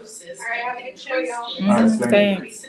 diagnosis. All right, have a good show, y'all. Thanks.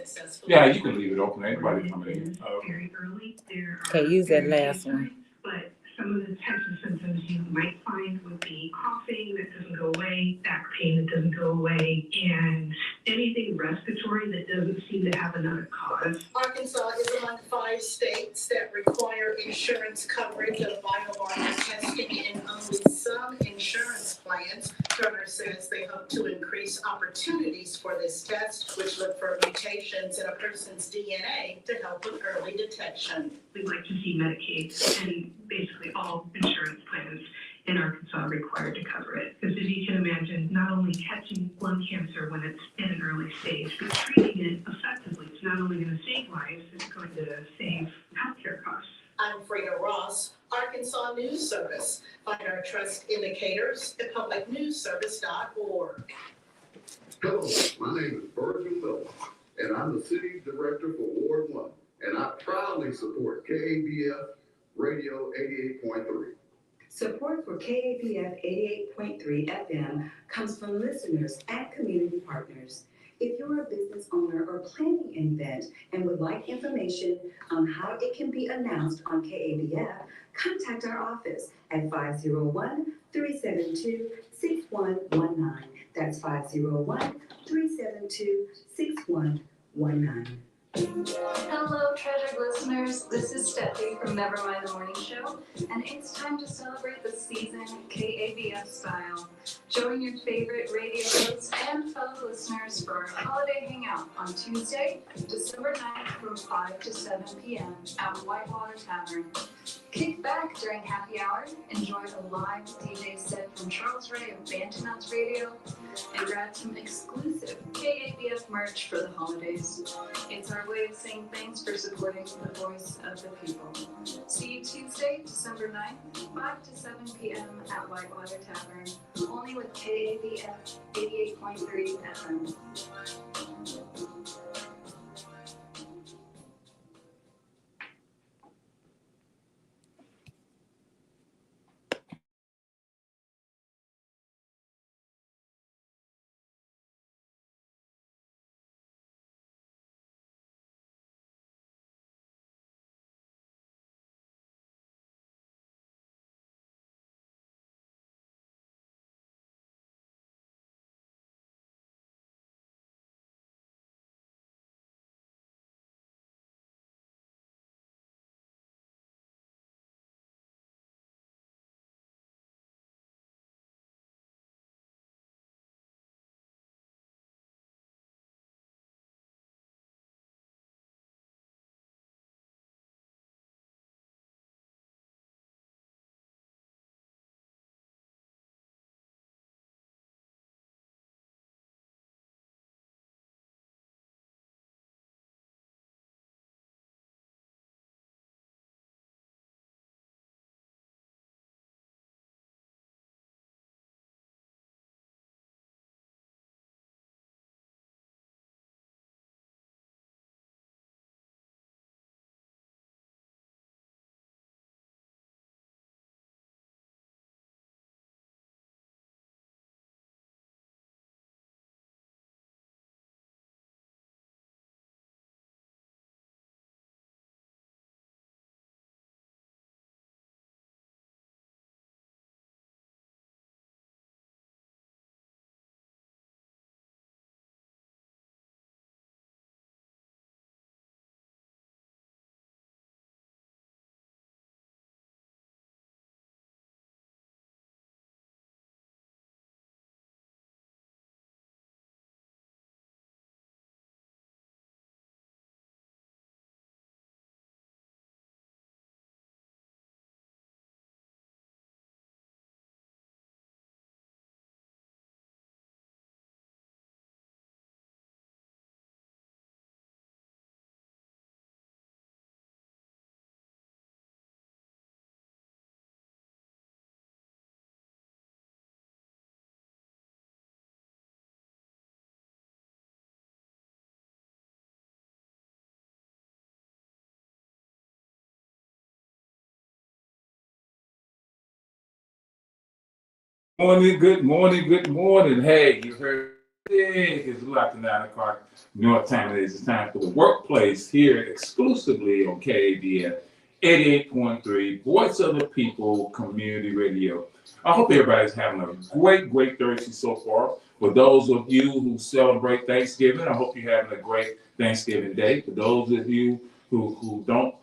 Yeah, you can leave it open. Anybody coming in. Very early. There are Okay, use that last one. but some of the types of symptoms you might find would be coughing that doesn't go away, back pain that doesn't go away, and anything respiratory that doesn't seem to have another cause. Arkansas is among 5 states that require insurance coverage of biomarker testing in only some insurance plans. Turner says they hope to increase opportunities for this test, which look for mutations in a person's DNA to help with early detection. We'd like to see Medicaid and basically all insurance plans in Arkansas required to cover it. Because as you can imagine, not only catching lung cancer when it's in an early stage, but treating it effectively. It's not only going to save lives, it's going to save healthcare costs. I'm Frida Ross, Arkansas News Service. Find our trust indicators at publicnewsservice.org. Hello, my name is Virgil Miller, and I'm the City Director for Ward 1, and I proudly support KABF Radio 88.3. Support for KABF 88.3 FM comes from listeners and community partners. If you're a business owner or planning an event and would like information on how it can be announced on KABF, contact our office at 501-372-6119. That's 501-372-6119. Hello, treasured listeners. This is Steffi from Never Mind the Morning Show, and it's time to celebrate the season KABF style. Join your favorite radio hosts and fellow listeners for our holiday hangout on Tuesday, December 9th from 5 to 7 p.m. at Whitewater Tavern. Kick back during happy hour, enjoy a live DJ set from Charles Ray of Bantamount's Radio, and grab some exclusive KABF merch for the holidays. It's our way of saying thanks for supporting the voice of the people. See you Tuesday, December 9th, 5 to 7 p.m. at Whitewater Tavern, only with KABF 88.3 FM. Morning, good morning, good morning. Hey, you heard It's after 9 o'clock. You know what time it is. It's time for the workplace here exclusively on KABF 88.3, Voice of the People Community Radio. I hope everybody's having a great Thursday so far. For those of you who celebrate Thanksgiving, I hope you're having a great Thanksgiving Day. For those of you who don't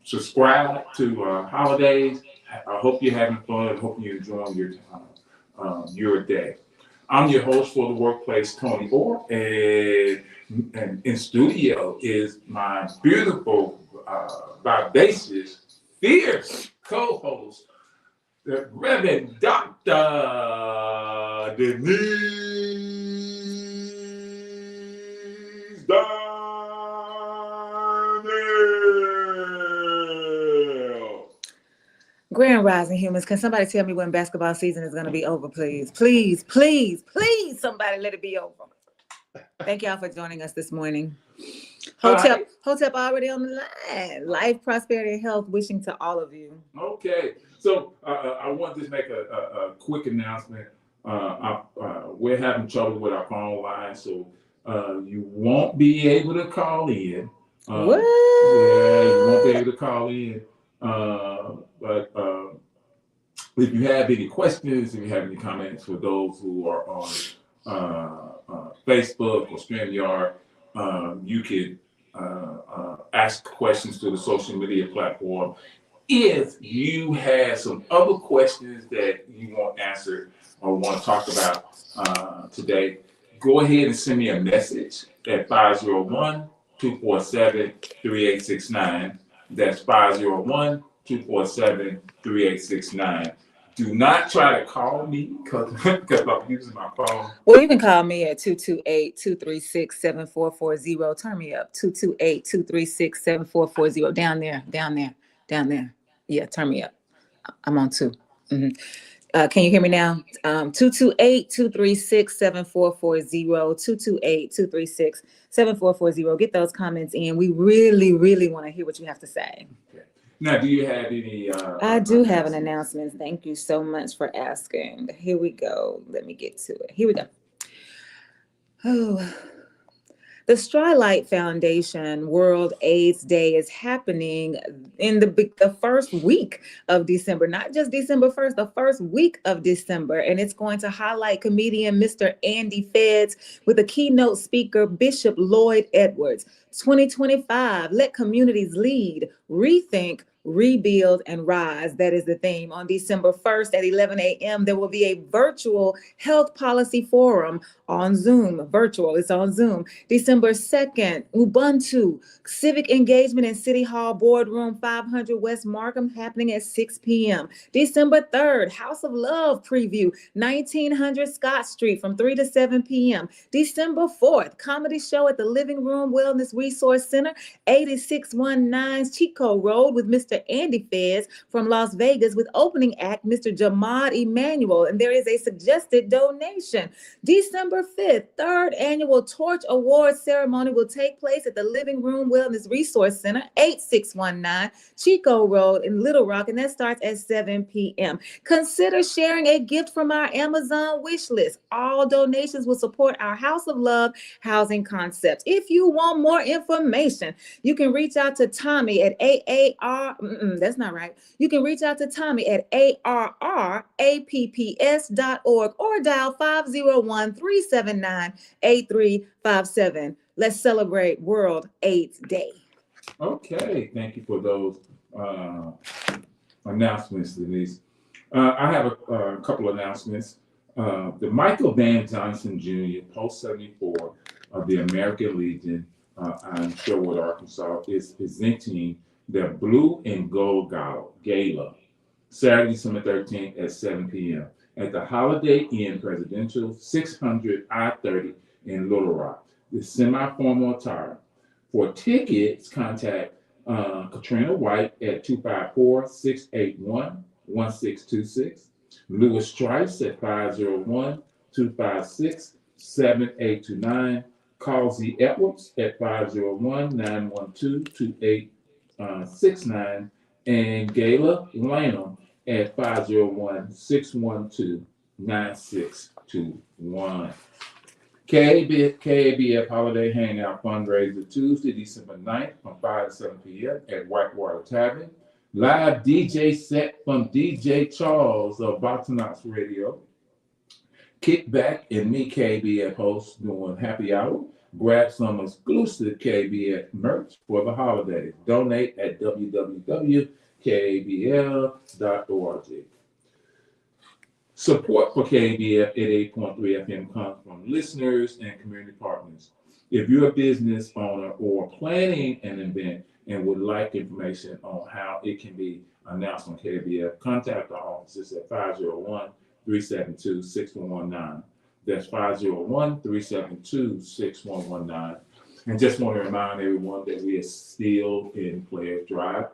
subscribe to holidays, I hope you're having fun. I hope you're enjoying your day. I'm your host for the workplace, Tony Orr, and in studio is my beautiful, vivacious, fierce co-host, the Reverend Dr. Denise Darnell. Grand Rising humans, can somebody tell me when basketball season is going to be over, please? Please, somebody let it be over. Thank y'all for joining us this morning. Hotep already on the line. Life, prosperity, and health, wishing to all of you. Okay, so I want to make a quick announcement. We're having trouble with our phone line, so you won't be able to call in. What? Yeah, you won't be able to call in. But if you have any questions, if you have any comments for those who are on Facebook or StreamYard, you can ask questions to the social media platform. If you have some other questions that you want answered or want to talk about today, go ahead and send me a message at 501-247-3869. That's 501-247-3869. Do not try to call me because I'm using my phone. Well, you can call me at 228-236-7440. Turn me up. 228-236-7440. Down there. Yeah, turn me up. I'm on 2. Mm-hmm. Can you hear me now? 228-236-7440. 228-236-7440. Get those comments in. We really want to hear what you have to say. Okay. Now, do you have any? I do have an announcement. Thank you so much for asking. Here we go. Let me get to it. Here we go. Oh. The Strylight Foundation World AIDS Day is happening in the first week of December, not just December 1st, the first week of December. And it's going to highlight comedian Mr. Andy Feds with a keynote speaker, Bishop Lloyd Edwards. 2025, let communities lead, rethink, rebuild, and rise. That is the theme. On December 1st at 11 a.m., there will be a virtual health policy forum on Zoom. Virtual, it's on Zoom. December 2nd, Ubuntu, civic engagement in City Hall Boardroom 500 West Markham, happening at 6 p.m. December 3rd, House of Love preview, 1900 Scott Street from 3 to 7 p.m. December 4th, comedy show at the Living Room Wellness Resource Center, 8619 Chico Road with Mr. Andy Fez from Las Vegas with opening act Mr. Jamad Emanuel, and there is a suggested donation. December 5th, 3rd annual Torch Awards ceremony will take place at the Living Room Wellness Resource Center, 8619 Chico Road in Little Rock, and that starts at 7 p.m. Consider sharing a gift from our Amazon wish list. All donations will support our House of Love housing concepts. If you want more information, you can reach out to Tommy at that's not right. You can reach out to Tommy at arrapps.org or dial 501-379-8357. Let's celebrate World AIDS Day. Okay, thank you for those announcements, Denise. I have a couple announcements. The Michael Van Johnson Jr. Post 74 of the American Legion in Sherwood, Arkansas, is presenting their Blue and Gold Gala Saturday, December 13th at 7 p.m. at the Holiday Inn Presidential, 600 I-30 in Little Rock. The semi-formal attire. For tickets, contact Katrina White at 254-681-1626, Louis Trice at 501-256-7829, Carl Z. Edwards at 501-912-2869, and Gayla Lanham at 501-612-8255. 9621. KABF Holiday Hangout Fundraiser Tuesday, December 9th from 5 to 7 p.m. at Whitewater Tavern. Live DJ set from DJ Charles of Botonox Radio. Kickback and me, KBF host, doing happy hour. Grab some exclusive KBF merch for the holidays. Donate at www.kabl.org. Support for KBF at 8.3 FM comes from listeners and community partners. If you're a business owner or planning an event and would like information on how it can be announced on KBF, contact our offices at 501-372-6119. That's 501-372-6119. And just want to remind everyone that we are still in Pledge Drive.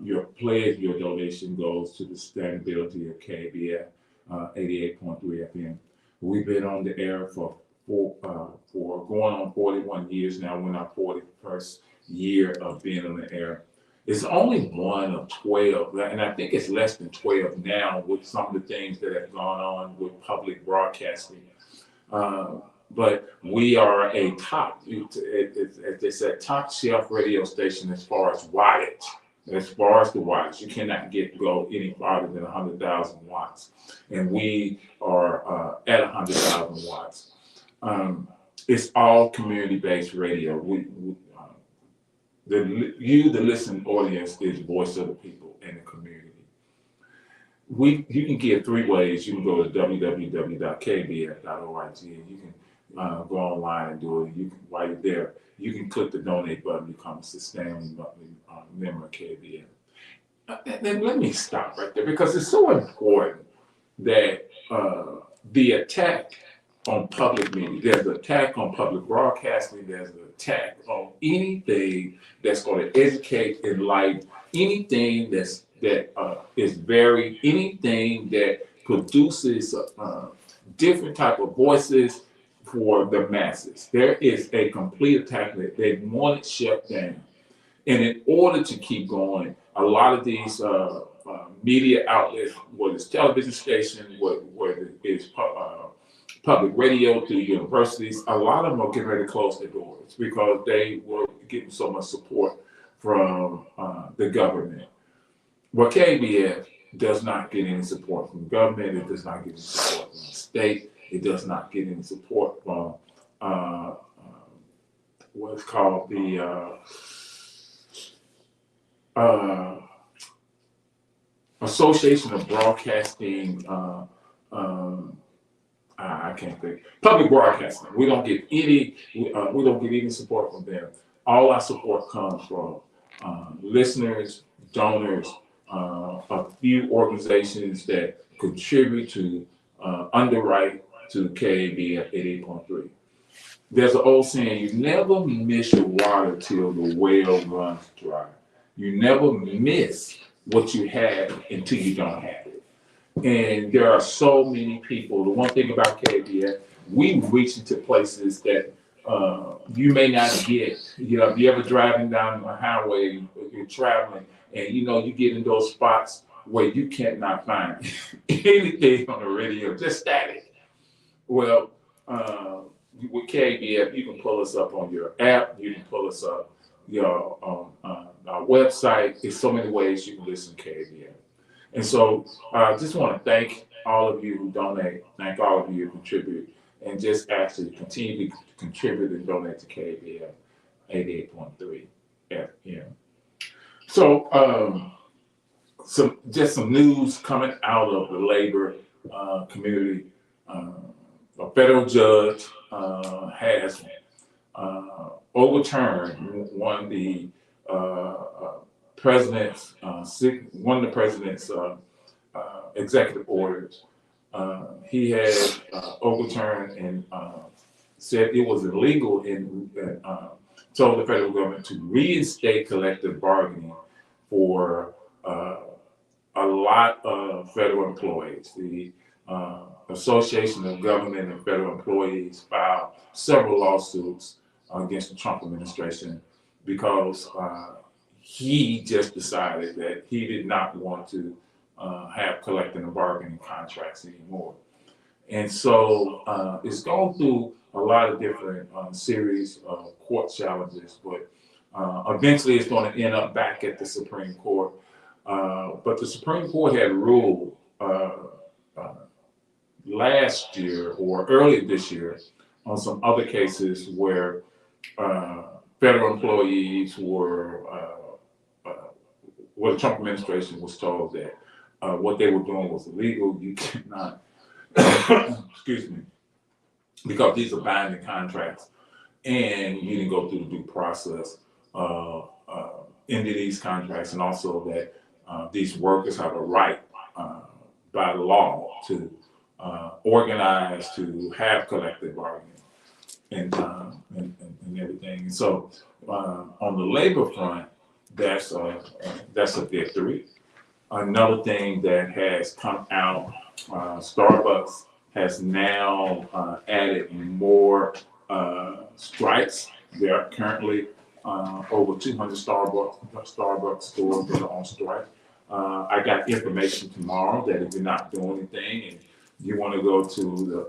Your donation goes to the sustainability of KBF 88.3 FM. We've been on the air for going on 41 years now. We're in our 41st year of being on the air. It's only one of 12, and I think it's less than 12 now with some of the things that have gone on with public broadcasting. But we are a top, as they said, top shelf radio station as far as wattage. As far as the watts, you cannot go any farther than 100,000 watts. And we are at 100,000 watts. It's all community-based radio. The listening audience is voice of the people in the community. You can give three ways. You can go to www.kbf.org and you can go online and do it. While you're there, you can click the donate button, become a sustaining member of KBF. Then let me stop right there because it's so important that the attack on public media, there's an attack on public broadcasting, there's an attack on anything that's going to educate, enlighten, anything anything that produces different type of voices for the masses. There is a complete attack that they want it shut down. And in order to keep going, a lot of these media outlets, whether it's television stations, whether it's public radio through universities, a lot of them are getting ready to close their doors because they were getting so much support from the government. Well, KBF does not get any support from the government. It does not get any support from the state. It does not get any support from what's called the Association of Broadcasting. I can't think. Public broadcasting. We don't get any. We don't get any support from them. All our support comes from listeners, donors, a few organizations that contribute to underwrite to KABF 88.3. There's an old saying: you never miss your water till the well runs dry. You never miss what you have until you don't have it. And there are so many people. The one thing about KBF, we reach into places that you may not get. You know, if you're ever driving down the highway, you're traveling, and you get in those spots where you cannot find anything on the radio, just static. Well, with KBF, you can pull us up on your app. You can pull us up on our website. There's so many ways you can listen to KBF. And so I just want to thank all of you who donate, thank all of you who contribute, and just actually continue to contribute and donate to KBF 88.3 FM. So some news coming out of the labor community. A federal judge has overturned one of the president's executive orders. He has overturned and said it was illegal and told the federal government to reinstate collective bargaining for a lot of federal employees. The Association of Government and Federal Employees filed several lawsuits against the Trump administration because he just decided that he did not want to have collective and bargaining contracts anymore. And so it's gone through a lot of different series of court challenges, but eventually it's going to end up back at the Supreme Court. But the Supreme Court had ruled last year or early this year on some other cases where federal employees were, well, the Trump administration was told that what they were doing was illegal. You cannot, excuse me, because these are binding contracts and you didn't go through the due process into these contracts, and also that these workers have a right by law to organize, to have collective bargaining and everything. And so on the labor front, that's a victory. Another thing that has come out, Starbucks has now added more strikes. There are currently over 200 Starbucks stores that are on strike. I got information tomorrow that if you're not doing anything and you want to go to the,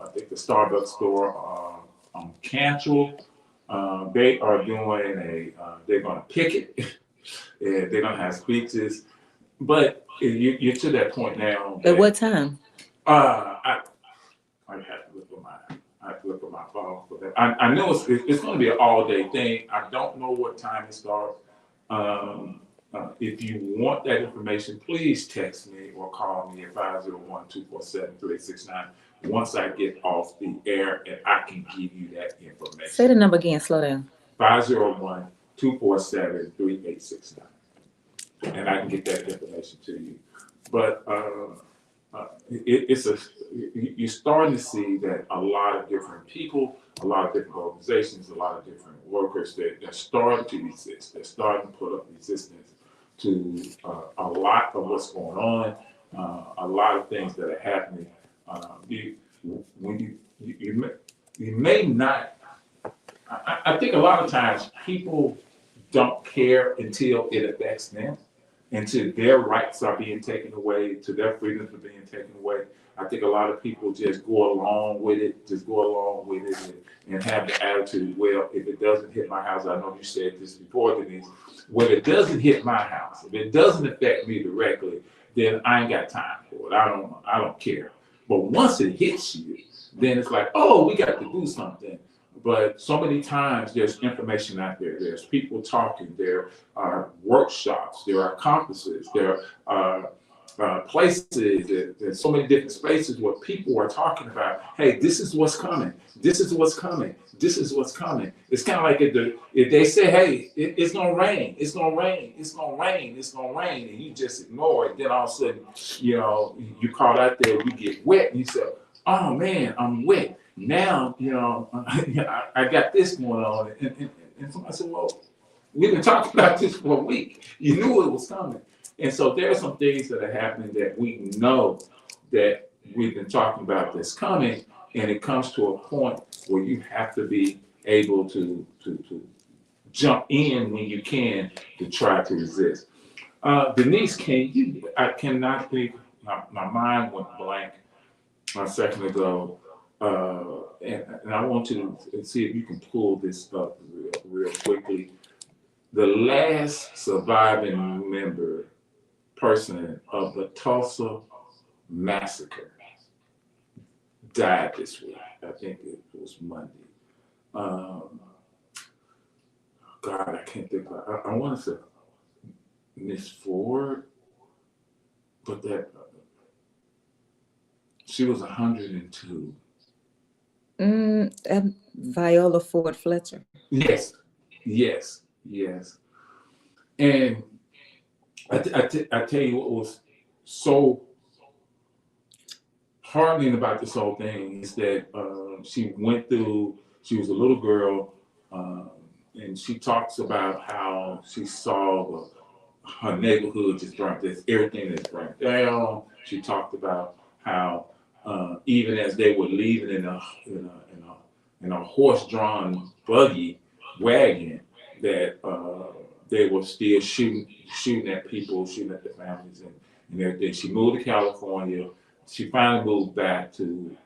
I think the Starbucks store on Cantrell, they are doing they're going to picket. And they're going to have speeches. But you're to that point now. At what time? I have to look at my phone for that. I know it's going to be an all-day thing. I don't know what time it starts. If you want that information, please text me or call me at 501-247-3869 once I get off the air and I can give you that information. Say the number again, slow down. 501-247-3869. And I can get that information to you. But you're starting to see that a lot of different people, a lot of different organizations, a lot of different workers, they're starting to resist. They're starting to put up resistance to a lot of what's going on, a lot of things that are happening. You may not. I think a lot of times people don't care until it affects them, until their rights are being taken away, to their freedoms are being taken away. I think a lot of people just go along with it, and have the attitude, well, if it doesn't hit my house, I know you said this before, Denise, well, if it doesn't hit my house, if it doesn't affect me directly, then I ain't got time for it. I don't care. But once it hits you, then it's like, oh, we got to do something. But so many times there's information out there. There's people talking. There are workshops. There are conferences. There are places. There's so many different spaces where people are talking about, hey, this is what's coming. This is what's coming. This is what's coming. It's kind of like if they say, hey, it's going to rain. It's going to rain. It's going to rain. It's going to rain. And you just ignore it. Then all of a sudden, you caught out there, you get wet. And you say, oh, man, I'm wet. Now, I got this going on. And somebody said, well, we've been talking about this for a week. You knew it was coming. And so there are some things that are happening that we know that we've been talking about that's coming. And it comes to a point where you have to be able to jump in when you can to try to resist. Denise, I cannot think, my mind went blank a second ago. And I want you to see if you can pull this up real quickly. The last surviving person of the Tulsa massacre died this week. I think it was Monday. God, I can't think of it. I want to say Miss Ford, but she was 102. Viola Ford Fletcher. Yes. And I tell you what was so heartening about this whole thing is that she was a little girl, and she talks about how she saw her neighborhood just burnt, everything that's burnt down. She talked about how even as they were leaving in a horse-drawn wagon, that they were still shooting at people, shooting at the families, and everything. She moved to California. She finally moved back to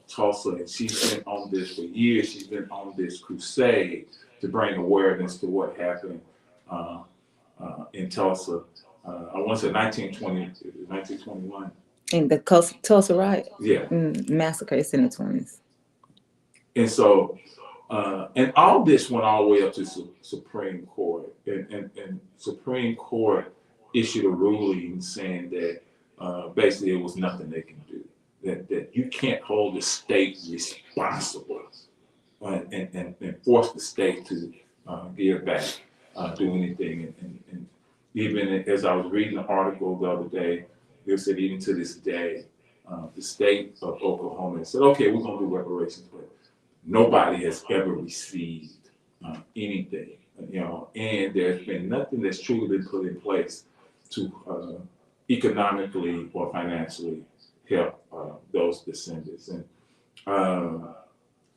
Tulsa, and she's been on this for years. She's been on this crusade to bring awareness to what happened in Tulsa. I want to say 1921. In the Tulsa riot, Yeah. massacre, it's in the 20s. And so, and all this went all the way up to Supreme Court, and Supreme Court issued a ruling saying that basically it was nothing they can do. That you can't hold the state responsible and force the state to give back, do anything. And even as I was reading the article the other day, they said even to this day, the state of Oklahoma said, okay, we're going to do reparations, but nobody has ever received anything, and there's been nothing that's truly been put in place to economically or financially help those descendants. And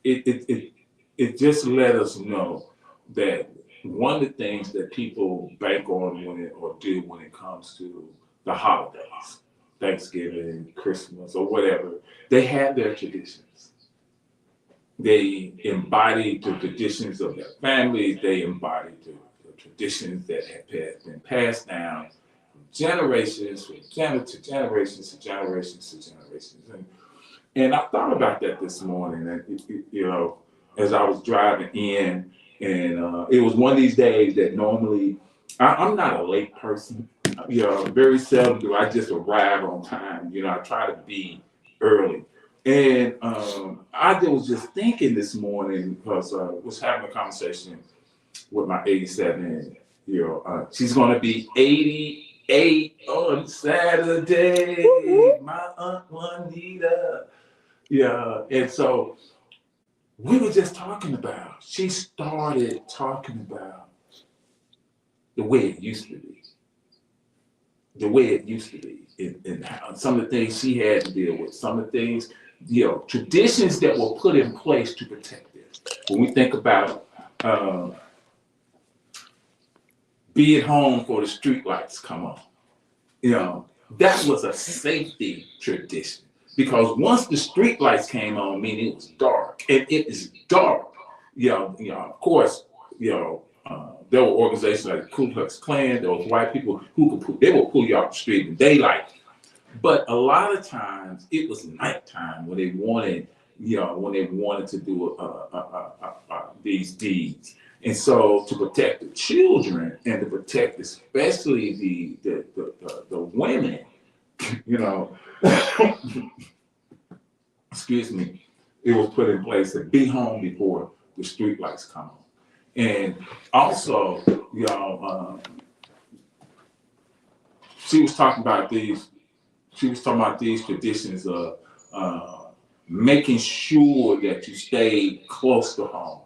it just let us know that one of the things that people bank on or do when it comes to the holidays, Thanksgiving, Christmas, or whatever, they have their traditions. They embody the traditions of their families. They embody the traditions that have been passed down from generations to generations. And I thought about that this morning, and as I was driving in, and it was one of these days that normally I'm not a late person. Very seldom do I just arrive on time. I try to be early. And I was just thinking this morning because I was having a conversation with my 87-year-old. She's going to be 88 on Saturday. Woo-hoo. My Aunt Juanita. Yeah. And so we were just she started talking about the way it used to be. The way it used to be. And how some of the things she had to deal with. Some of the things, traditions that were put in place to protect this. When we think about be at home for the street lights come on, that was a safety tradition. Because once the street lights came on, meaning it was dark, and it is dark. Of course, there were organizations like the Ku Klux Klan. There was white people who will pull you off the street in daylight. But a lot of times it was nighttime when they wanted, to do these deeds. And so to protect the children and to protect especially the women, excuse me, it was put in place to be home before the street lights come on. And also, she was talking about these traditions of making sure that you stay close to home.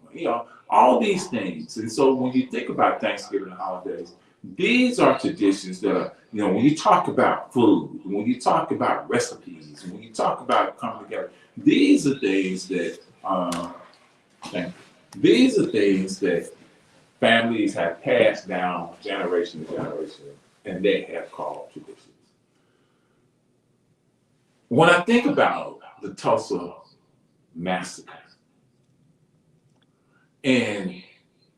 All these things. And so when you think about Thanksgiving and holidays, these are traditions that are, when you talk about food, when you talk about recipes, when you talk about coming together, these are things that families have passed down generation to generation, and they have called traditions. When I think about the Tulsa massacre, and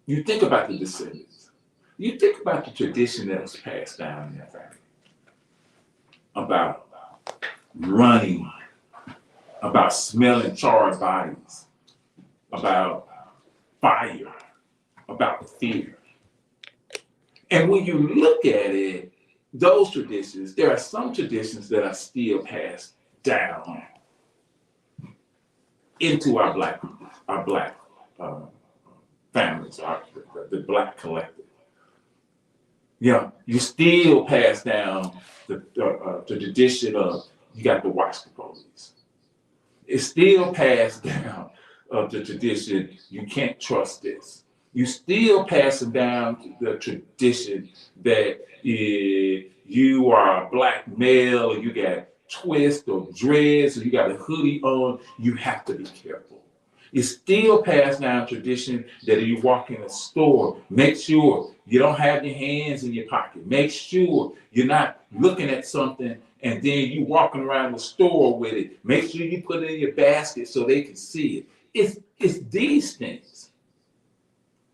you think about the descendants, you think about the tradition that was passed down in their family about running, about smelling charred bodies, about fire, about fear. And when you look at it, those traditions, there are some traditions that are still passed down into our black families, the black collective. You still pass down the tradition of you got to watch the police. It's still passed down of the tradition you can't trust this. You still passing down the tradition that you are a black male, or you got twists or dreads, or you got a hoodie on, you have to be careful. It's still passed down tradition that if you walk in a store, make sure you don't have your hands in your pocket. Make sure you're not looking at something and then you walking around the store with it. Make sure you put it in your basket so they can see it. It's these things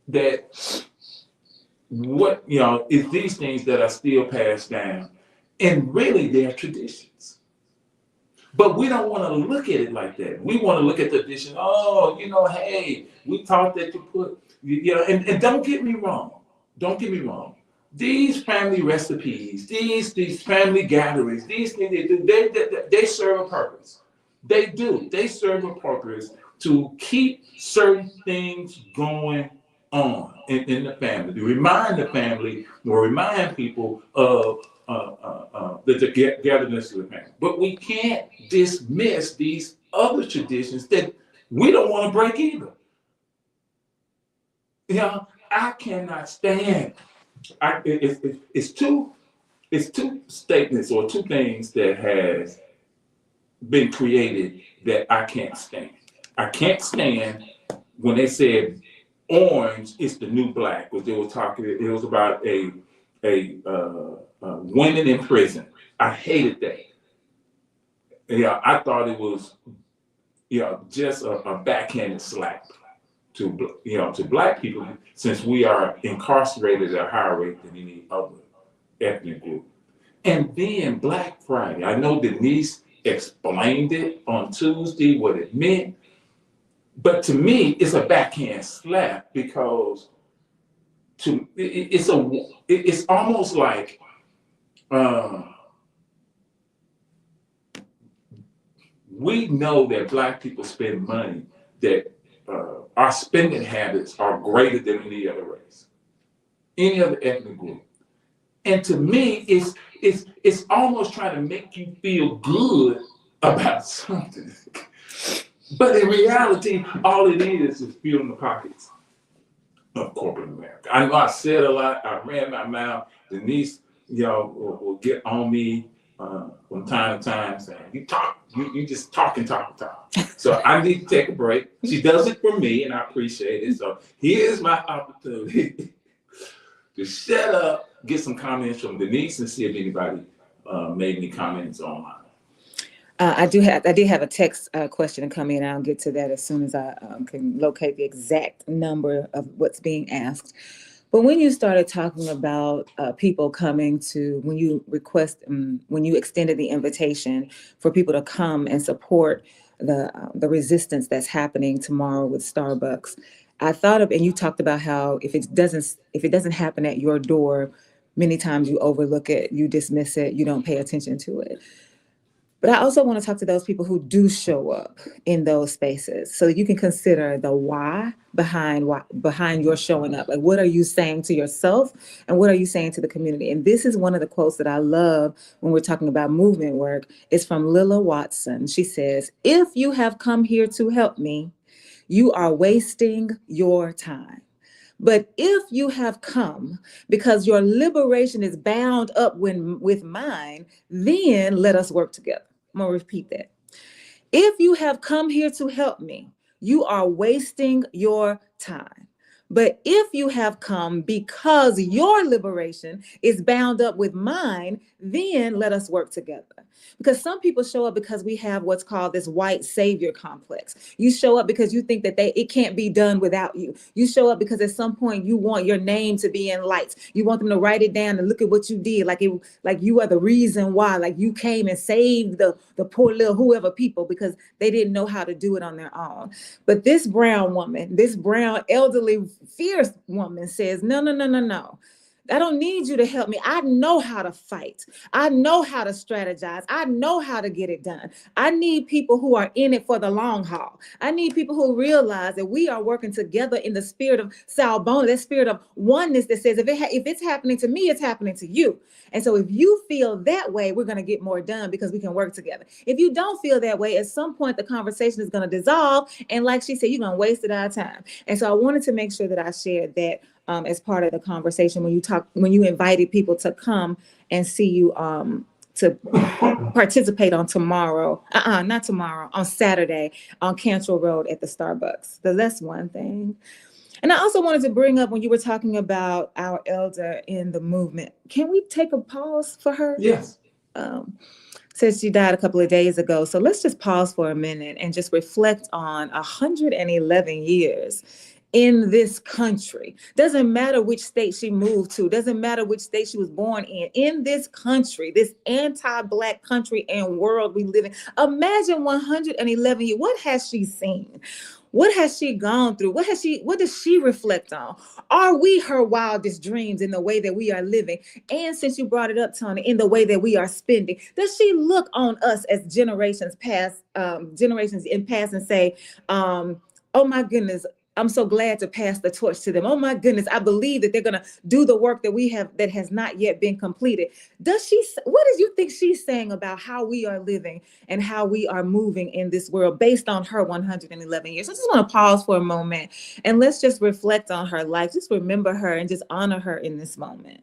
that it's these things that are still passed down. And really they're traditions. But we don't want to look at it like that. We want to look at the tradition. Oh, hey, we taught that you put, and don't get me wrong. Don't get me wrong. These family recipes, these family gatherings, these things they do, they serve a purpose. They do. They serve a purpose to keep certain things going on in the family, to remind the family or remind people of the togetherness of the family. But we can't dismiss these other traditions that we don't want to break either. I cannot stand. It's two statements or two things that has been created that I can't stand. I can't stand when they said orange is the new black, because they were talking. It was about a women in prison. I hated that. I thought it was just a backhanded slap to black people, since we are incarcerated at a higher rate than any other ethnic group. And then Black Friday, I know Denise explained it on Tuesday what it meant, but to me it's a backhand slap, because it's almost like we know that Black people spend money, that our spending habits are greater than any other race, any other ethnic group. And to me, it's almost trying to make you feel good about something. But in reality, all it is filling the pockets of corporate America. I know I said a lot, I ran my mouth. Denise, will get on me from time to time saying, you just talk. So I need to take a break. She does it for me and I appreciate it. So here's my opportunity to shut up, get some comments from Denise, and see if anybody made any comments online. I did have a text question come in. I'll get to that as soon as I can locate the exact number of what's being asked. But when you started talking about people coming to, when you extended the invitation for people to come and support the resistance that's happening tomorrow with Starbucks, I thought of, and you talked about how if it doesn't happen at your door, many times you overlook it, you dismiss it, you don't pay attention to it. But I also want to talk to those people who do show up in those spaces, so that you can consider the why behind your showing up. Like, what are you saying to yourself and what are you saying to the community? And this is one of the quotes that I love when we're talking about movement work. It's from Lilla Watson. She says, "If you have come here to help me, you are wasting your time. But if you have come because your liberation is bound up with mine, then let us work together." I'm going to repeat that. If you have come here to help me, you are wasting your time. But if you have come because your liberation is bound up with mine, then let us work together. Because some people show up because we have what's called this white savior complex. You show up because you think that it can't be done without you. You show up because at some point you want your name to be in lights. You want them to write it down and look at what you did, like you are the reason why, like you came and saved the poor little whoever people because they didn't know how to do it on their own. But this brown woman, this brown elderly fierce woman says, no. I don't need you to help me. I know how to fight. I know how to strategize. I know how to get it done. I need people who are in it for the long haul. I need people who realize that we are working together in the spirit of Sawubona, that spirit of oneness that says, if it's happening to me, it's happening to you. And so if you feel that way, we're going to get more done because we can work together. If you don't feel that way, at some point, the conversation is going to dissolve. And like she said, you're going to waste our time. And so I wanted to make sure that I shared that as part of the conversation when you invited people to come and see you participate on tomorrow. Not tomorrow, on Saturday on Cantrell Road at the Starbucks. So that's one thing. And I also wanted to bring up when you were talking about our elder in the movement. Can we take a pause for her? Yes. Since she died a couple of days ago. So let's just pause for a minute and just reflect on 111 years in this country. Doesn't matter which state she moved to, doesn't matter which state she was born in this country, this anti-Black country and world we live in. Imagine 111 years. What has she seen? What has she gone through? What does she reflect on? Are we her wildest dreams in the way that we are living? And since you brought it up, Tony, in the way that we are spending, does she look on us as generations in past and say, oh my goodness, I'm so glad to pass the torch to them. Oh my goodness, I believe that they're going to do the work that we have that has not yet been completed. What do you think she's saying about how we are living and how we are moving in this world based on her 111 years? I just want to pause for a moment and let's just reflect on her life. Just remember her and just honor her in this moment.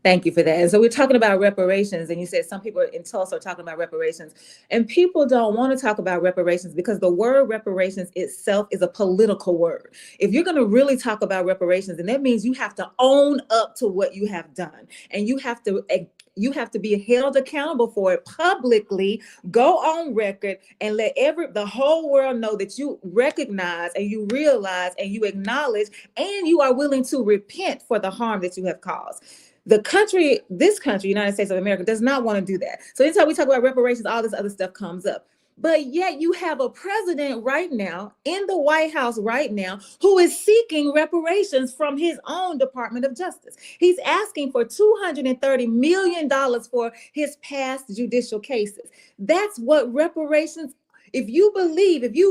Thank you for that. And so we're talking about reparations, and you said some people in Tulsa are talking about reparations, and people don't want to talk about reparations because the word reparations itself is a political word. If you're going to really talk about reparations, then that means you have to own up to what you have done, and you have to be held accountable for it publicly, go on record, and let the whole world know that you recognize and you realize and you acknowledge and you are willing to repent for the harm that you have caused. This country, United States of America, does not want to do that. So anytime we talk about reparations, all this other stuff comes up. But yet you have a president right now in the White House right now who is seeking reparations from his own Department of Justice. He's asking for $230 million for his past judicial cases. That's what reparations. If you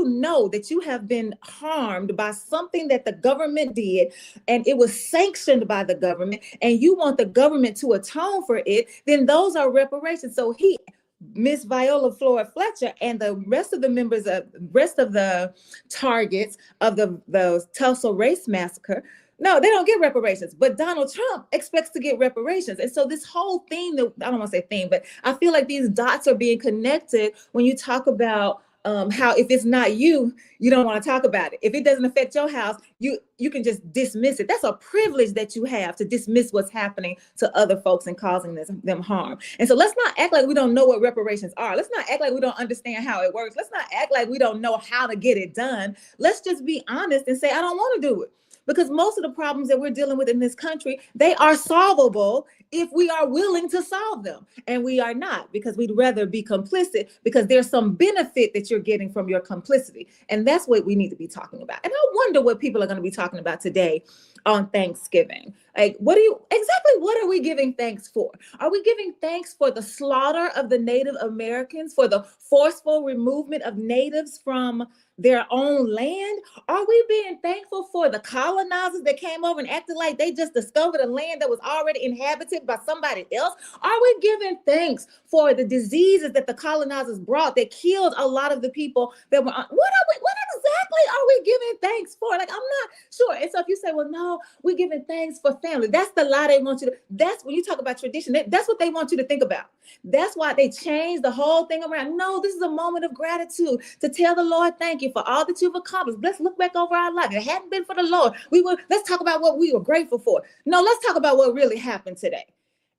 know that you have been harmed by something that the government did and it was sanctioned by the government and you want the government to atone for it, then those are reparations. So Miss Viola Flora Fletcher and the rest of the targets of the Tulsa race massacre, no, they don't get reparations, but Donald Trump expects to get reparations. And so this whole thing, I don't want to say thing, but I feel like these dots are being connected when you talk about how if it's not you don't want to talk about it. If it doesn't affect your house, you can just dismiss it. That's a privilege that you have to dismiss what's happening to other folks and causing them harm. And so let's not act like we don't know what reparations are. Let's not act like we don't understand how it works. Let's not act like we don't know how to get it done. Let's just be honest and say, I don't want to do it. Because most of the problems that we're dealing with in this country, they are solvable if we are willing to solve them. And we are not, because we'd rather be complicit because there's some benefit that you're getting from your complicity. And that's what we need to be talking about. And I wonder what people are going to be talking about today on Thanksgiving. Like, what are we giving thanks for? Are we giving thanks for the slaughter of the Native Americans, for the forceful removal of natives from their own land? Are we being thankful for the colonizers that came over and acted like they just discovered a land that was already inhabited by somebody else? Are we giving thanks for the diseases that the colonizers brought that killed a lot of the people that were what exactly are we giving thanks for? Like, I'm not sure. And so if you say, well, no, we're giving thanks for family, that's the lie they want you to. That's when you talk about tradition, that's what they want you to think about. That's why they changed the whole thing around. No, this is a moment of gratitude to tell the Lord thank you for all that you've accomplished. Let's look back over our life. If it hadn't been for the Lord, let's talk about what we were grateful for. No, let's talk about what really happened today.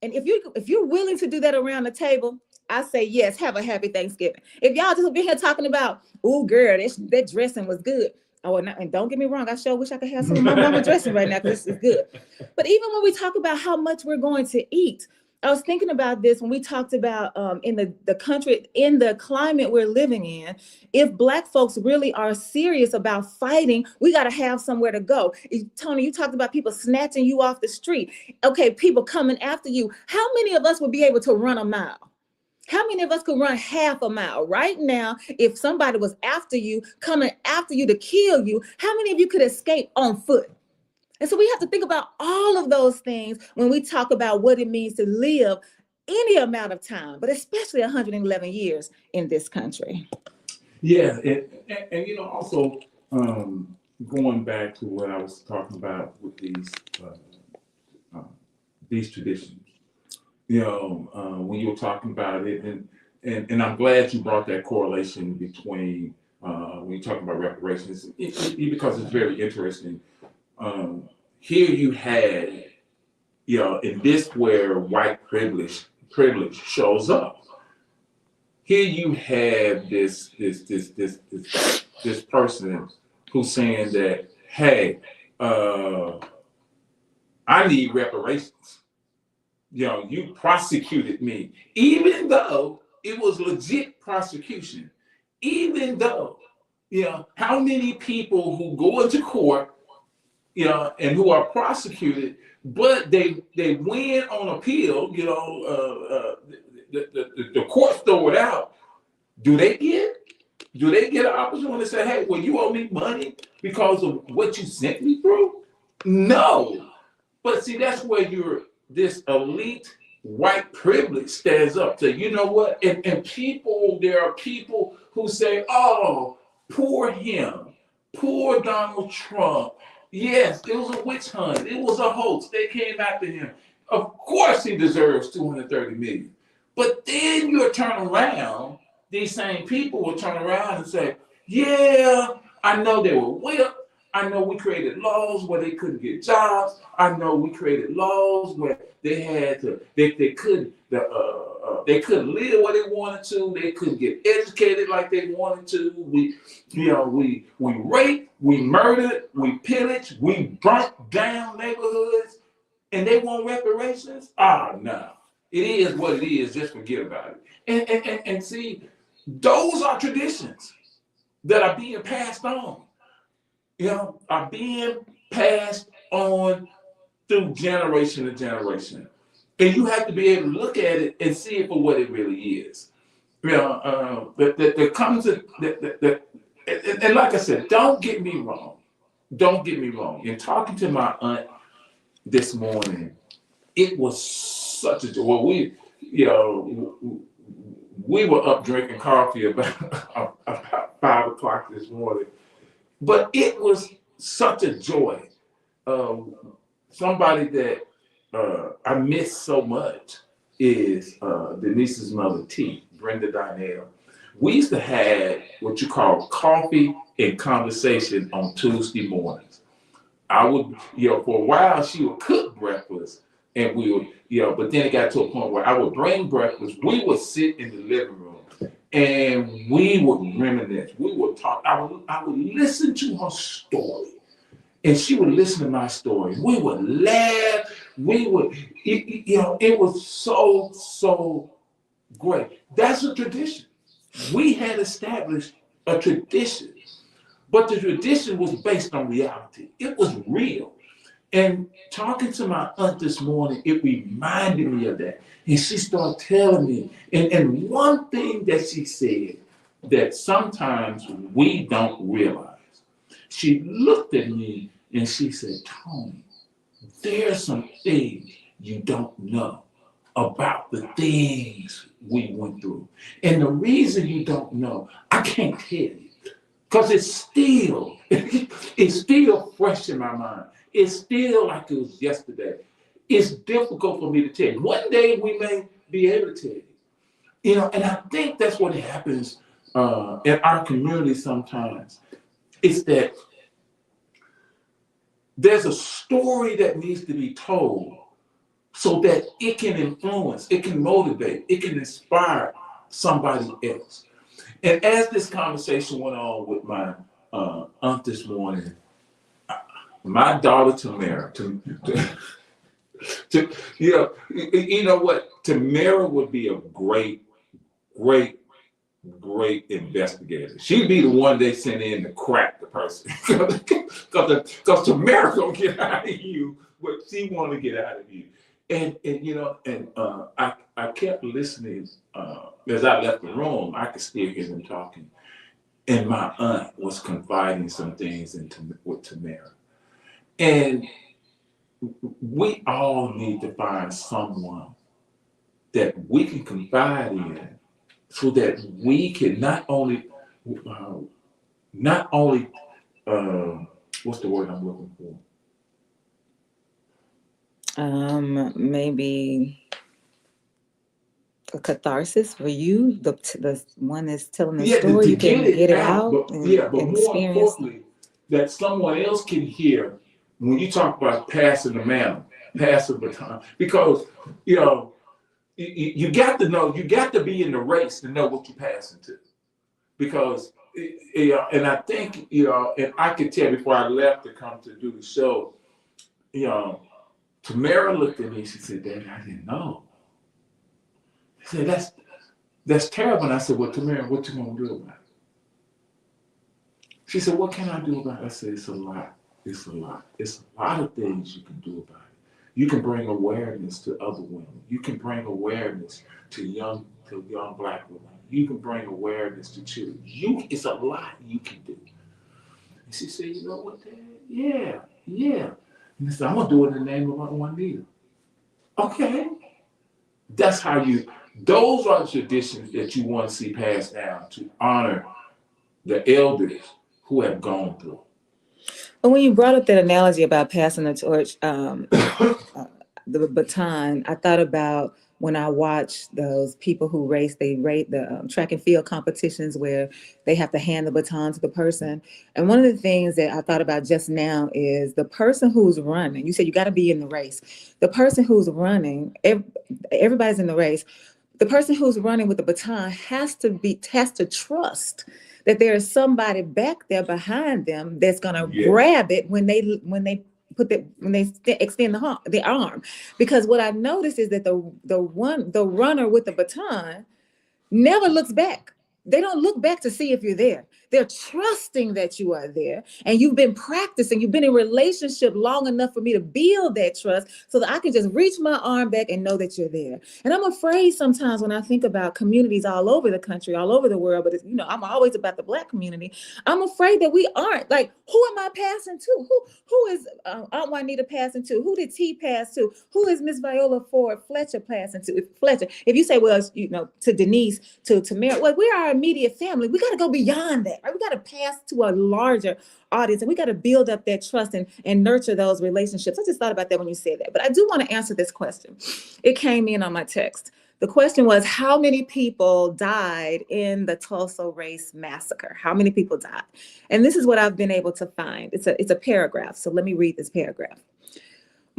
And if you're willing to do that around the table, I say yes, have a happy Thanksgiving. If y'all just be here talking about, oh girl, that dressing was good. Oh, and don't get me wrong, I sure wish I could have some of my mama dressing right now because this is good. But even when we talk about how much we're going to eat, I was thinking about this when we talked about in the country, in the climate we're living in, if Black folks really are serious about fighting, we got to have somewhere to go. Tony, you talked about people snatching you off the street. Okay, people coming after you. How many of us would be able to run a mile? How many of us could run half a mile right now? If somebody was after you, coming after you to kill you, how many of you could escape on foot? And so we have to think about all of those things when we talk about what it means to live any amount of time, but especially 111 years in this country. Yeah, and also going back to what I was talking about with uh, these traditions. When you were talking about it, and I'm glad you brought that correlation between when you're talking about reparations, because it's very interesting. Here you had, and this where white privilege shows up. Here you have this person who's saying that, hey, I need reparations. You prosecuted me, even though it was legit prosecution. Even though, how many people who go into court, and who are prosecuted, but they win on appeal. The courts throw it out. Do they get? Do they get an opportunity to say, hey, well, you owe me money because of what you sent me through? No. But see, that's where this elite white privilege stands up to, you know what? And there are people who say, oh, poor him, poor Donald Trump. Yes, it was a witch hunt. It was a hoax. They came after him. Of course he deserves 230 million. But then you'll turn around, these same people will turn around and say, yeah, I know they were whipped. I know we created laws where they couldn't get jobs. I know we created laws where they had to, they couldn't live where they wanted to. They couldn't get educated like they wanted to. We raped, we murdered, we pillaged, we burnt down neighborhoods, and they want reparations. No, it is what it is. Just forget about it. And see, those are traditions that are being passed on. Are being passed on through generation to generation. And you have to be able to look at it and see it for what it really is. There comes and like I said, don't get me wrong. Don't get me wrong. In talking to my aunt this morning, it was such a joy. Well, we were up drinking coffee about 5 o'clock this morning. But it was such a joy. Somebody that I miss so much is Denise's mother, T, Brenda Donnell. We used to have what you call coffee and conversation on Tuesday mornings. I would, for a while she would cook breakfast and we would, but then it got to a point where I would bring breakfast. We would sit in the living room and we would reminisce. We would talk. I would listen to her story, and she would listen to my story. We would laugh. It was so great. That's a tradition. We had established a tradition, but the tradition was based on reality. It was real. And talking to my aunt this morning, it reminded me of that. And she started telling me, and one thing that she said that sometimes we don't realize, she looked at me and she said, Tony, there's some things you don't know about the things we went through. And the reason you don't know, I can't tell you. Because it's still fresh in my mind. It's still like it was yesterday. It's difficult for me to tell you. One day we may be able to tell you. And I think that's what happens in our community sometimes. It's that there's a story that needs to be told so that it can influence, it can motivate, it can inspire somebody else. And as this conversation went on with my aunt this morning, my daughter Tamara, you know what? Tamara would be a great investigator. She'd be the one they send in to crack the person, because Tamara gonna get out of you what she want to get out of you. And I kept listening as I left the room. I could still hear them talking, and my aunt was confiding some things with Tamara. And we all need to find someone that we can confide in, so that we can not only not only what's the word I'm looking for? Maybe a catharsis for you, the one that's telling the Yeah, story. to You get can get it it out, out but yeah, but and more experience. importantly, that someone else can hear when you talk about passing the mantle, passing the baton, because you know you got to know, you got to be in the race to know what you're passing to, because and I think and I could tell before I left to come to do the show, Tamara looked at me. She said, "Daddy, I didn't know." She said, "That's terrible." And I said, "Well, Tamara, what you gonna do about it?" She said, "What can I do about it?" I said, "It's a lot. It's a lot. It's a lot of things you can do about it. You can bring awareness to other women. You can bring awareness to young Black women. You can bring awareness to children. It's a lot you can do." And she said, "You know what, Dad? Yeah, yeah." And I said, "I'm gonna do it in the name of Juanita." Okay, that's how you. Those are the traditions that you want to see passed down to honor the elders who have gone through. But when you brought up that analogy about passing the torch, the baton, I thought about when I watch those people who they rate the track and field competitions where they have to hand the baton to the person. And one of the things that I thought about just now is the person who's running. You said you got to be in the race. The person who's running, everybody's in the race. The person who's running with the baton has to trust that there is somebody back there behind them that's gonna grab it when they extend the arm. Because what I've noticed is that the runner with the baton never looks back. They don't look back to see if you're there. They're trusting that you are there, and you've been practicing. You've been in a relationship long enough for me to build that trust so that I can just reach my arm back and know that you're there. And I'm afraid sometimes when I think about communities all over the country, all over the world, but I'm always about the Black community. I'm afraid that we aren't. Like, who am I passing to? Who is Aunt Juanita passing to? Who did T pass to? Who is Miss Viola Ford Fletcher passing to? If you say, well, to Denise, to Tamara, well, we're our immediate family. We got to go beyond that, right? We got to pass to a larger audience, and we got to build up that trust and nurture those relationships. I just thought about that when you said that. But I do want to answer this question. It came in on my text. The question was, how many people died in the Tulsa race massacre? How many people died? And this is what I've been able to find. It's a paragraph. So let me read this paragraph.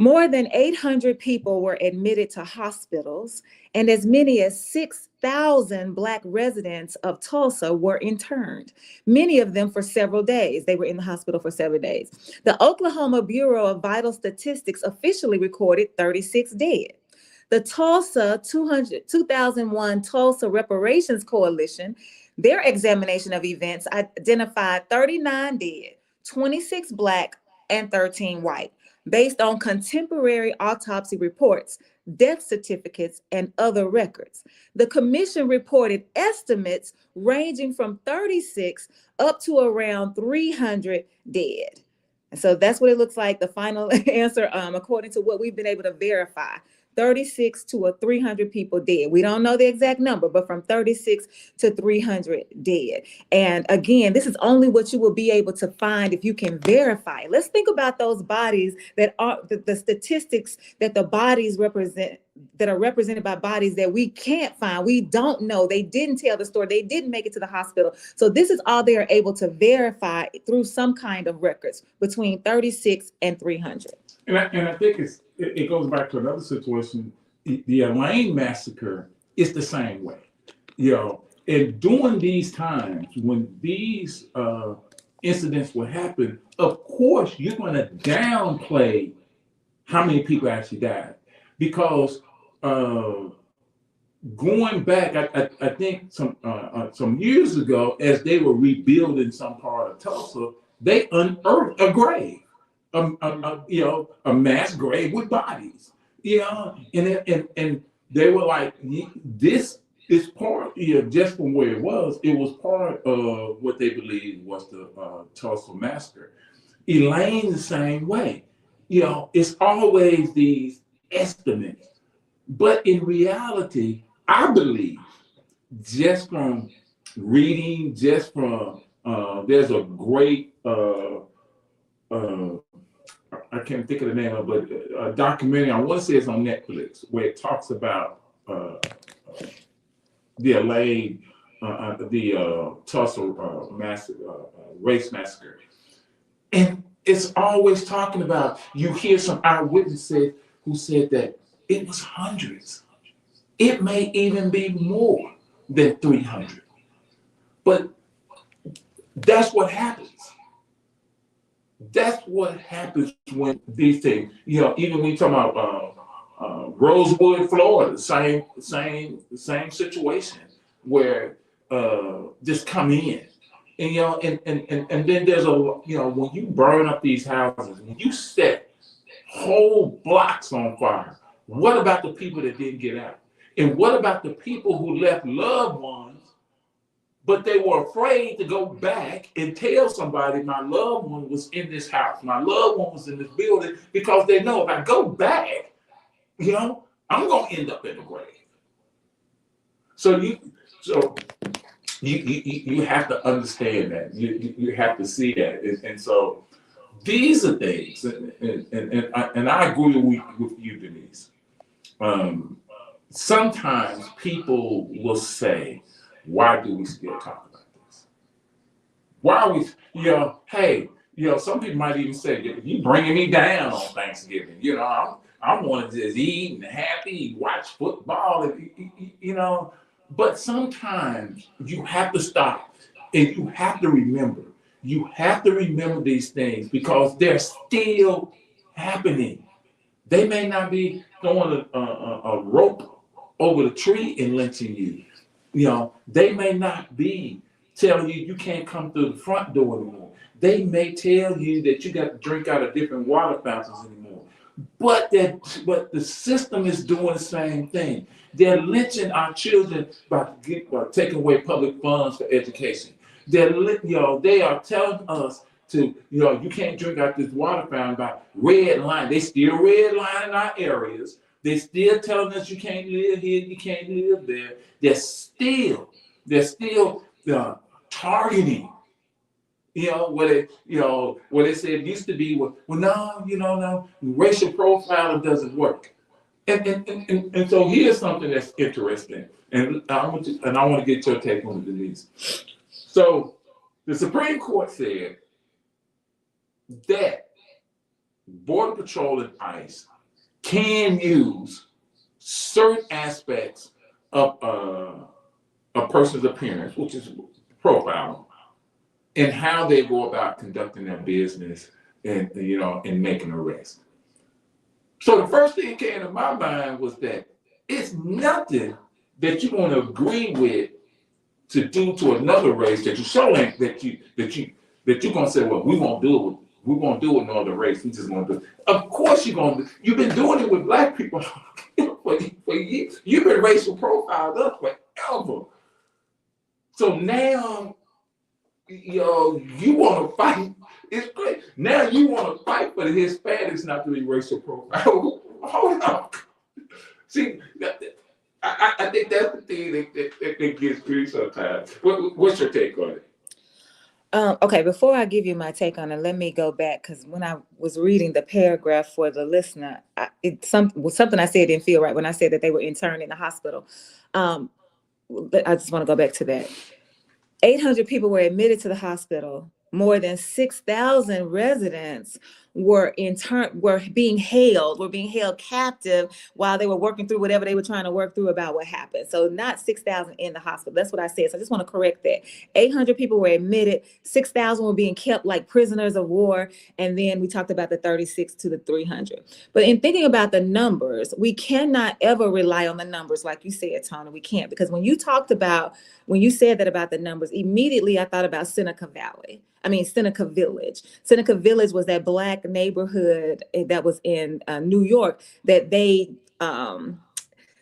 More than 800 people were admitted to hospitals, and as many as 6,000 Black residents of Tulsa were interned, many of them for several days. They were in the hospital for several days. The Oklahoma Bureau of Vital Statistics officially recorded 36 dead. The 2001 Tulsa Reparations Coalition, their examination of events identified 39 dead, 26 Black, and 13 white, based on contemporary autopsy reports, death certificates, and other records. The commission reported estimates ranging from 36 up to around 300 dead. And so that's what it looks like, the final answer, according to what we've been able to verify. 36 to 300 people dead. We don't know the exact number, but from 36 to 300 dead. And again, this is only what you will be able to find if you can verify. Let's think about those bodies that are the statistics that the bodies represent, that are represented by bodies that we can't find. We don't know. They didn't tell the story. They didn't make it to the hospital. So this is all they are able to verify through some kind of records between 36 and 300. And I think it goes back to another situation. The Elaine massacre is the same way. And during these times when these incidents will happen, of course you're going to downplay how many people actually died, because going back, I think some years ago, as they were rebuilding some part of Tulsa, they unearthed a grave. A mass grave with bodies, and they were like, this is part, just from where it was part of what they believed was the Tulsa massacre. Elaine the same way, it's always these estimates, but in reality, I believe, just from reading just from, there's a great, I can't think of the name of it, but a documentary, I want to say it's on Netflix, where it talks about the Elaine, the Tulsa race massacre. And it's always talking about, you hear some eyewitnesses who said that it was hundreds. It may even be more than 300. But that's what happens. That's what happens when these things, even when you talk about Rosewood, Florida, same situation where just come in. And then there's when you burn up these houses, when you set whole blocks on fire, what about the people that didn't get out? And what about the people who left loved ones, but they were afraid to go back and tell somebody my loved one was in this house, my loved one was in this building, because they know if I go back, I'm gonna end up in the grave. So you have to understand that. You have to see that. And so these are things, and I agree with you, Denise. Sometimes people will say, why do we still talk about this? Why are we, hey, some people might even say, you bringing me down on Thanksgiving. I want to just eat and happy, watch football, and, but sometimes you have to stop and you have to remember. You have to remember these things because they're still happening. They may not be throwing a rope over the tree and lynching you. They may not be telling you can't come through the front door anymore. They may tell you that you got to drink out of different water fountains anymore. But the system is doing the same thing. They're lynching our children by taking away public funds for education. They are telling us to, you can't drink out this water fountain by red line. They still red line in our areas. They're still telling us you can't live here, you can't live there. They're still targeting. Where they said it used to be, no, racial profiling doesn't work. And so here's something that's interesting, and I want to get your take on it, Denise. So the Supreme Court said that Border Patrol and ICE can use certain aspects of a person's appearance, which is profiling, and how they go about conducting their business and making arrests. So the first thing that came to my mind was that it's nothing that you're going to agree with to do to another race that you show ain't that you're going to say, well, we won't do it. We won't do it with no other race. We just won't do it. Of course you're going to. You've been doing it with black people for years. You've been racial profiled up forever. So now, you want to fight. It's great. Now you want to fight for the Hispanics not to be racial profiled. Hold on. See, I think that's the thing that gets through sometimes. What's your take on it? Okay, before I give you my take on it, let me go back because when I was reading the paragraph for the listener, something I said didn't feel right when I said that they were interned in the hospital. But I just want to go back to that. 800 people were admitted to the hospital. More than 6,000 residents were being held captive while they were working through whatever they were trying to work through about what happened. So not 6,000 in the hospital. That's what I said. So I just want to correct that. 800 people were admitted. 6,000 were being kept like prisoners of war. And then we talked about the 36 to the 300. But in thinking about the numbers, we cannot ever rely on the numbers like you said, Tony. We can't, because when you said that about the numbers, immediately I thought about Seneca Village. Seneca Village was that Black neighborhood that was in New York that they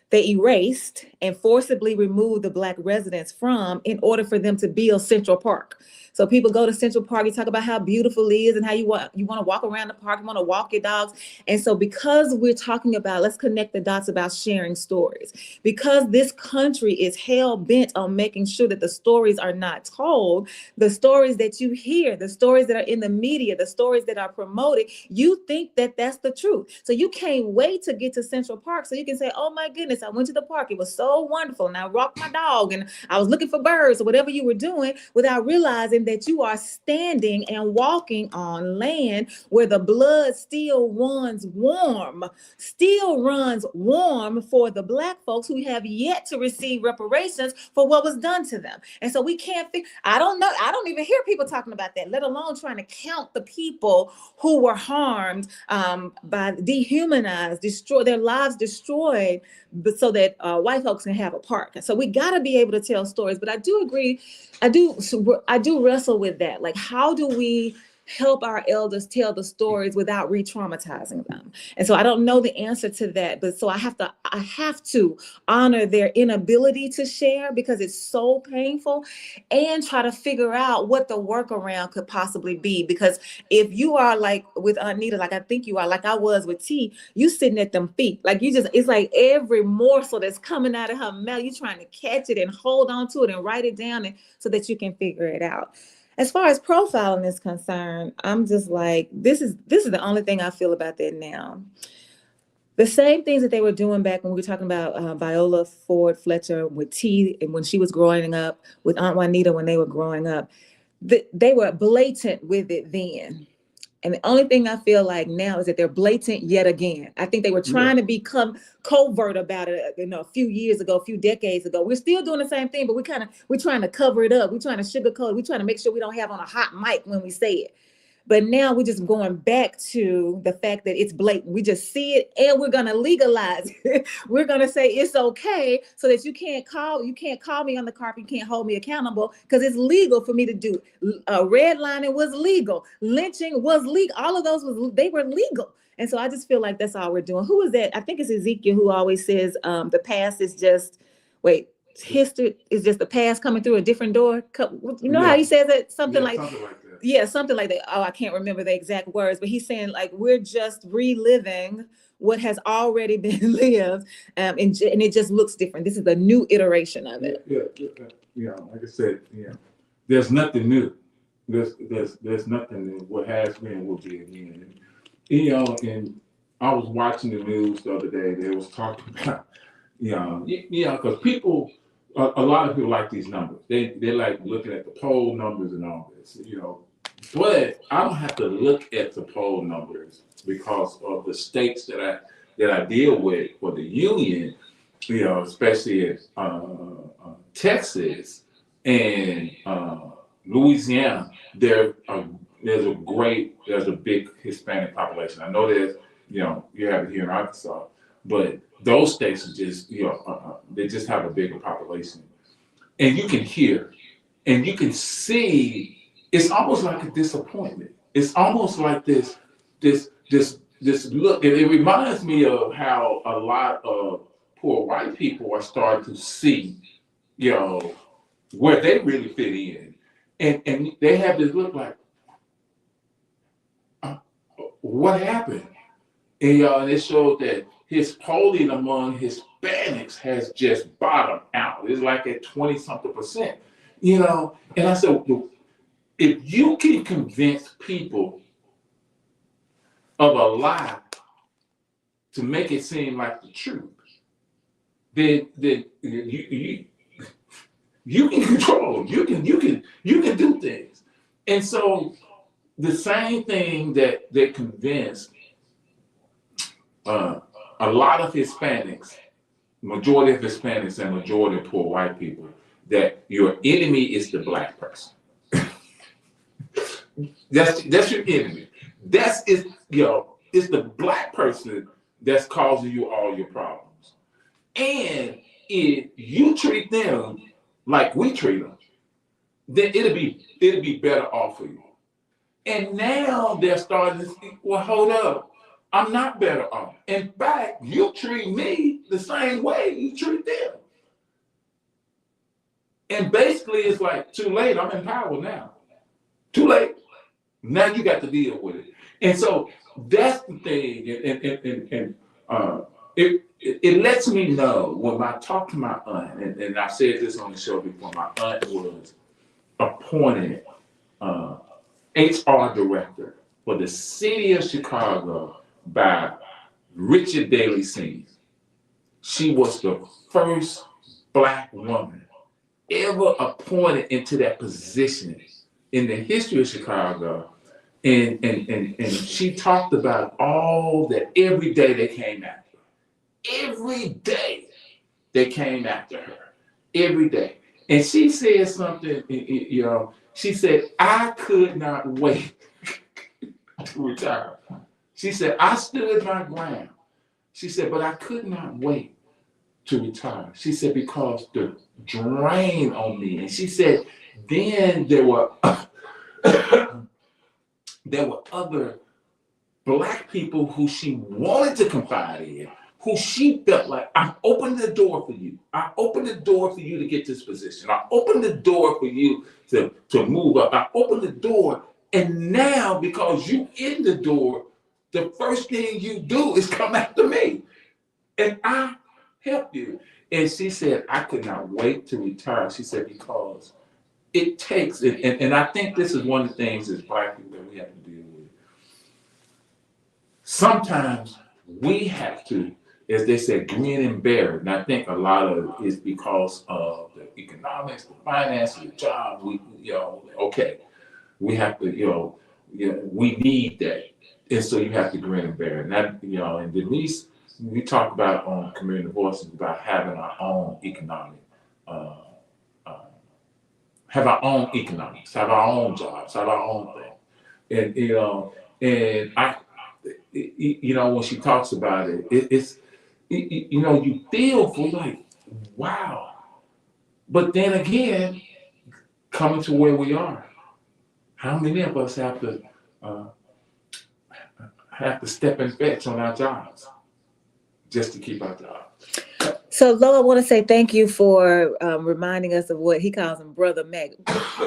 they erased and forcibly removed the Black residents from in order for them to build Central Park. So people go to Central Park, you talk about how beautiful it is and how you want to walk around the park, you want to walk your dogs. And so because we're talking about, let's connect the dots about sharing stories, because this country is hell bent on making sure that the stories are not told, the stories that you hear, the stories that are in the media, the stories that are promoted, you think that that's the truth. So you can't wait to get to Central Park so you can say, oh my goodness, I went to the park. It was so wonderful. And I walked my dog and I was looking for birds or whatever you were doing, without realizing that you are standing and walking on land where the blood still runs warm for the Black folks who have yet to receive reparations for what was done to them. And so we can't think, I don't know, I don't even hear people talking about that, let alone trying to count the people who were harmed, by dehumanized, their lives destroyed, but so that white folks can have a park. And so we got to be able to tell stories. But I do agree, I do wrestle with that. Like, how do we help our elders tell the stories without re-traumatizing them? And so I don't know the answer to that, but so I have to honor their inability to share because it's so painful, and try to figure out what the workaround could possibly be. Because if you are like with Anita, like I think you are, like I was with T, you sitting at them feet, like you just, it's like every morsel that's coming out of her mouth, you trying to catch it and hold on to it and write it down, and so that you can figure it out. As far as profiling is concerned, I'm just like, this is the only thing I feel about that now. The same things that they were doing back when we were talking about Viola Ford Fletcher with T, and when she was growing up, with Aunt Juanita when they were growing up, they were blatant with it then. And the only thing I feel like now is that they're blatant yet again. I think they were trying to become covert about it, a few years ago, a few decades ago. We're still doing the same thing, but we're trying to cover it up. We're trying to sugarcoat it. We're trying to make sure we don't have on a hot mic when we say it. But now we're just going back to the fact that it's blatant. We just see it and we're going to legalize it. We're going to say it's okay, so that you can't call me on the carpet. You can't hold me accountable because it's legal for me to do. Redlining was legal. Lynching was legal. All of those they were legal. And so I just feel like that's all we're doing. Who is that? I think it's Ezekiel who always says the past is just, history is just the past coming through a different door. You know how he says it? Something like that. Yeah, something like that. Oh, I can't remember the exact words, but he's saying like we're just reliving what has already been lived, and it just looks different. This is a new iteration of it. Yeah. Like I said, there's nothing new. There's nothing new. What has been will be again. And I was watching the news the other day. They was talking about, because people, a lot of people like these numbers. They like looking at the poll numbers and all this, But I don't have to look at the poll numbers because of the states that I deal with for the union, especially in Texas and Louisiana. There's a big Hispanic population. I know there's, you have it here in Arkansas, but those states are just, they just have a bigger population. And you can hear and you can see. It's almost like a disappointment. It's almost like this look. And it reminds me of how a lot of poor white people are starting to see, where they really fit in. And they have this look like, what happened? And it showed that his polling among Hispanics has just bottomed out. It's like at 20-something%. And I said, if you can convince people of a lie to make it seem like the truth, then you can control. You can do things. And so the same thing that convinced a lot of Hispanics, majority of Hispanics and majority of poor white people, that your enemy is the Black person. That's your enemy. It's the Black person that's causing you all your problems. And if you treat them like we treat them, then it'll be better off for you. And now they're starting to think, well, hold up. I'm not better off. In fact, you treat me the same way you treat them. And basically, it's like, too late, I'm in power now. Too late. Now you got to deal with it. And so that's the thing. And it lets me know when I talk to my aunt, and I said this on the show before, my aunt was appointed HR director for the city of Chicago by Richard Daley Sr. She was the first Black woman ever appointed into that position in the history of Chicago. And she talked about all that every day they came after her. Every day they came after her. Every day. And she said something, she said, I could not wait to retire. She said, I stood my ground. She said, but I could not wait to retire. She said, because the drain on me. And she said, then there were other Black people who she wanted to confide in, who she felt like, I opened the door for you. I opened the door for you to get this position. I opened the door for you to move up. I opened the door. And now, because you in the door, the first thing you do is come after me. And I help you. And she said, I could not wait to retire. She said, because it takes, and I think this is one of the things as Black people that we have to deal with. Sometimes we have to, as they said, grin and bear it. And I think a lot of it is because of the economics, the finance, the job. Okay, we have to, we need that. And so you have to grin and bear it. And that, and Denise, we talk about on Community Voices about having our own economic, have our own economics, have our own jobs, have our own thing. And when she talks about it, it's you feel for like, wow. But then again, coming to where we are, how many of us have to step and fetch on our jobs just to keep our jobs? So, Lo, I want to say thank you for reminding us of what he calls him, Brother Mac.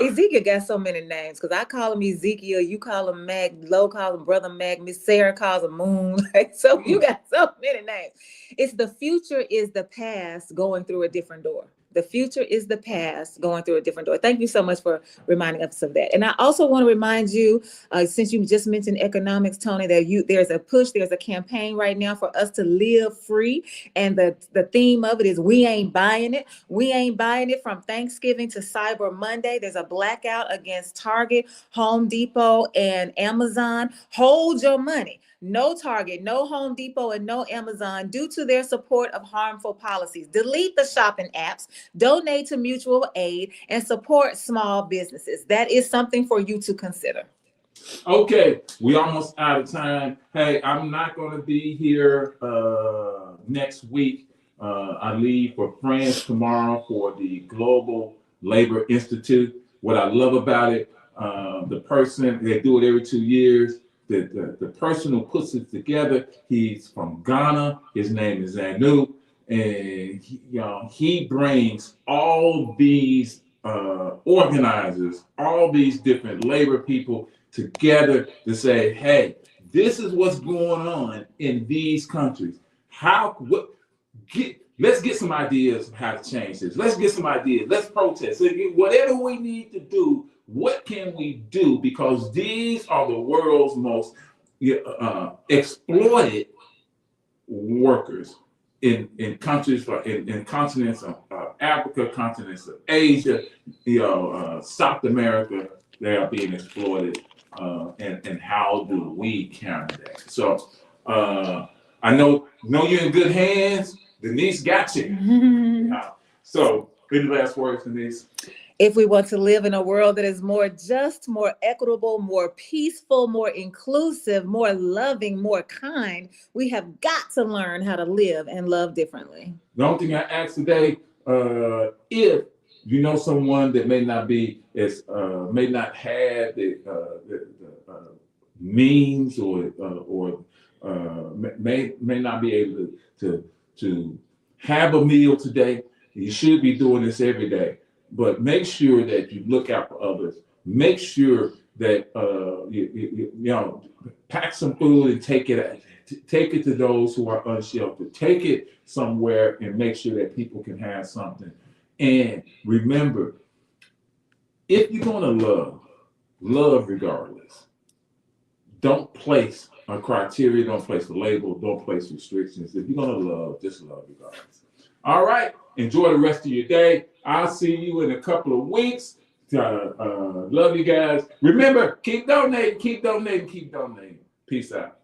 Ezekiel got so many names because I call him Ezekiel, you call him Mac, Lo calls him Brother Mac, Miss Sarah calls him Moon. So you got so many names. It's the future is the past going through a different door. The future is the past going through a different door. Thank you so much for reminding us of that. And I also want to remind you, since you just mentioned economics, Tony, that there's a push, there's a campaign right now for us to live free. And the theme of it is we ain't buying it. We ain't buying it from Thanksgiving to Cyber Monday. There's a blackout against Target, Home Depot, and Amazon. Hold your money. No Target, no Home Depot, and no Amazon due to their support of harmful policies. Delete the shopping apps, donate to mutual aid, and support small businesses. That is something for you to consider. Okay, we almost out of time. Hey, I'm not going to be here next week. I leave for France tomorrow for the Global Labor Institute. What I love about it, the person, they do it every 2 years. The person who puts it together, he's from Ghana. His name is Anu, and he brings all these organizers, all these different labor people together to say, hey, this is what's going on in these countries. Let's get some ideas of how to change this. Let's get some ideas. Let's protest. Whatever we need to do, what can we do? Because these are the world's most exploited workers in countries, in continents of Africa, continents of Asia, South America. They are being exploited. And how do we counter that? So I know you're in good hands. Denise got you. So, any last words, Denise? If we want to live in a world that is more just, more equitable, more peaceful, more inclusive, more loving, more kind, we have got to learn how to live and love differently. The only thing I ask today, if you know someone that may not have the means or may not be able to have a meal today. You should be doing this every day, but make sure that you look out for others. Make sure that you know, pack some food and take it to those who are unsheltered. Take it somewhere and make sure that people can have something. And remember, if you're gonna love regardless. Don't place a criteria, don't place a label, don't place restrictions. If you're gonna love, just love regardless. All right, enjoy the rest of your day. I'll see you in a couple of weeks. Love you guys. Remember, keep donating, keep donating, keep donating. Peace out.